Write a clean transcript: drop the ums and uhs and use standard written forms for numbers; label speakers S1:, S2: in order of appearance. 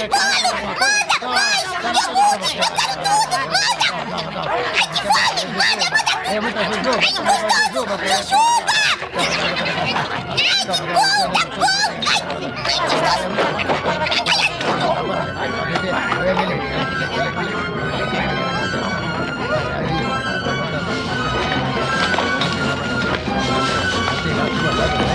S1: Palo! Manda! Mais! Iogurte! Eu quero tudo! Manda! Ai, que fome! Manda, manda! Ai, gostoso! Jujuba! Ai, conta, conta! Ai, gostoso! Ai, ai, ai!